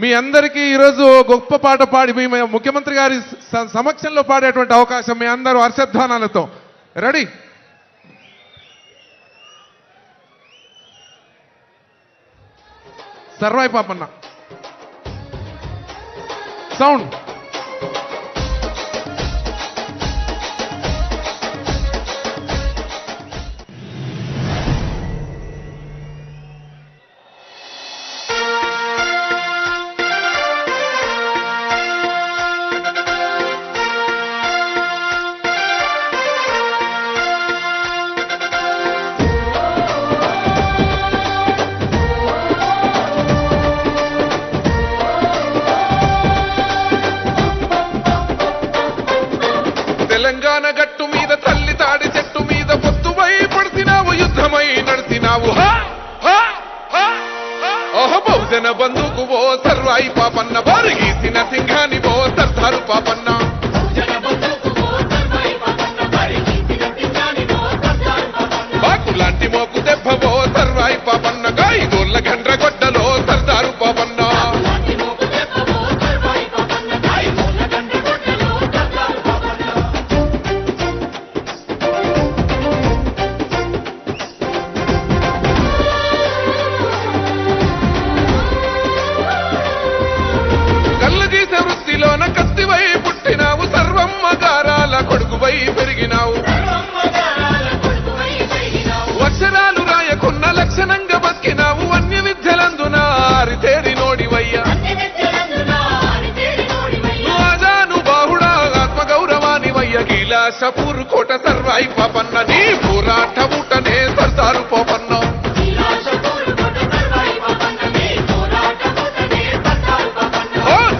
మీ అందరికీ ఈరోజు గొప్ప పాట పాడి మీ ముఖ్యమంత్రి గారి సమక్షంలో పాడేటువంటి అవకాశం మీ అందరూ హర్షధ్వానాలతో రెడీ. సర్వాయి పాపన్న సౌండ్. తెలంగాణ గట్టు మీద తల్లి తాడి చెట్టు మీద పొత్తువై పడుతున్నావు, యుద్ధమై నడిచినావు. బహుజన బంధుకు ఓ సర్వాయి పాపన్న, బారు గీసిన సింహాని ఓ సర్దారు పాపన్న. బాకులాంటి మోకు దెబ్బ ఓ సర్వాయి పాపన్న, గాయగోళ్ళ గండ్ర గొడ్డలో సర్దారు పాపన్న. వృత్తిలోన కత్తివై పుట్టినావు, సర్వమ్మ గారాల కొడుకువై పెరిగినావు. అక్షరాలు రాయకున్న లక్షణంగా బతికినావు, అన్య విద్యలందున ఆరితేరి నోడివయ్యా. ఆజాను బాహుడా ఆత్మగౌరవానివయ్య, గీలాషపూర్ కోట సర్వాయి పాపన్న, నీ పోరాట ఊటనే సర్దారు పాపన్న.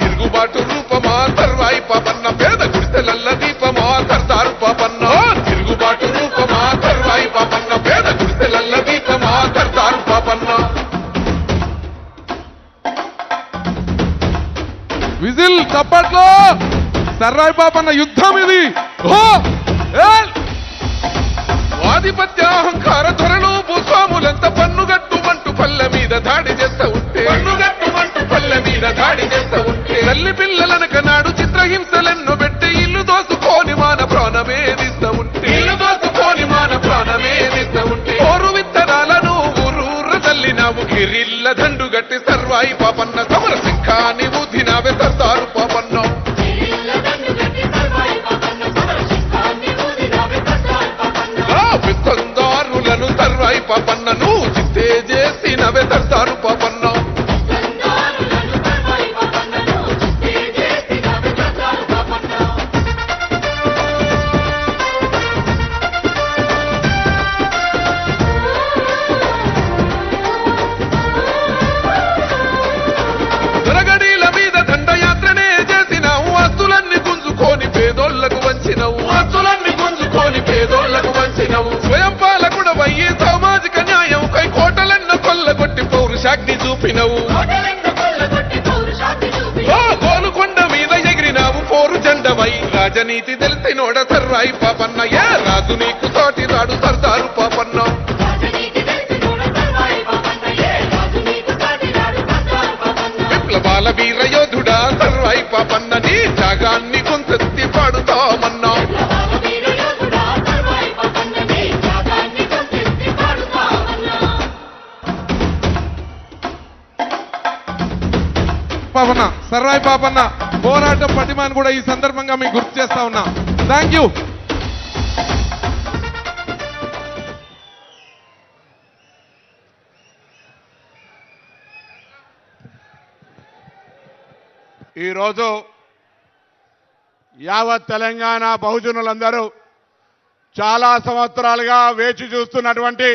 తిరుగుబాటు రూపమా సర్వాయి పాపన్న, పేద గుడిసెలల్ల దీపమా సర్దారు పాపన్న. తిరుగుబాటు రూపమా సర్వాయి పాపన్న, పేద గుడిసెలల్ల దీపమా సర్దారు పాపన్న. విజిల్ చప్పట్లో. సర్వాయి పాపన్న యుద్ధం ఇది. ఆధిపత్య అహంకార ధరలు భూస్వాములంత పన్నుగట్టు మంటు పల్లె మీద దాడి చేస్తా ఉంటే, పన్నుగట్టు మంటు పల్లె మీద దాడి చేస్తా ఉంటే, తల్లి పిల్లలనక నాడు చిత్రహింసలెన్నో పెట్టి ఇల్లు దోసుకొని మాన ప్రాణమేదిస్తా ఉంటే, ఇల్లు దోసుకొని మాన ప్రాణమేదిస్తా ఉంటే, ఓరు విత్తనాలను ఊరూర తల్లినావు, గిరిల్ల దండు గట్టి సర్వాయి పాపన్న, సమర సింఖాని ఊదినావే సర్దారు పాపన్న. విత్తందారులను సర్వాయి పాపన్న, నువ్వు చిత్తే చేసినవే సర్దారు పాపన్న. దొరగడీల మీద దండయాత్రనే చేసినావు, ఆస్తులన్నీ గుంజుకొని పేదోళ్లకు వంచినవు, ఆస్తులన్నీ గుంజుకొని పేదోళ్లకు వంచినవు. స్వయం పాలకుడవయ్యి సామాజిక న్యాయం కై కోటలెన్న కొల్లగొట్టి పౌరుషాగ్ని చూపినవు. గోలుకొండ మీద ఎగిరినావు పోరు జెండవై, రాజనీతి తెలిసినోడ సర్వాయి పాపన్న, ఏ రాజు నీకు తోటి రాడు సర్దారు పాపన్న. విప్లవాల వీర యోధుడా సర్వాయి పాపన్న, నీ త్యాగాన్ని కొంతెత్తి పాడుతామన్నా. పాపన్న, సర్వాయి పాపన్న పోరాటం పటిమాని కూడా ఈ సందర్భంగా మీకు గుర్తు చేస్తా ఉన్నా. Thank you. ఈరోజు యావత్ తెలంగాణ బహుజనులందరూ చాలా సంవత్సరాలుగా వేచి చూస్తున్నటువంటి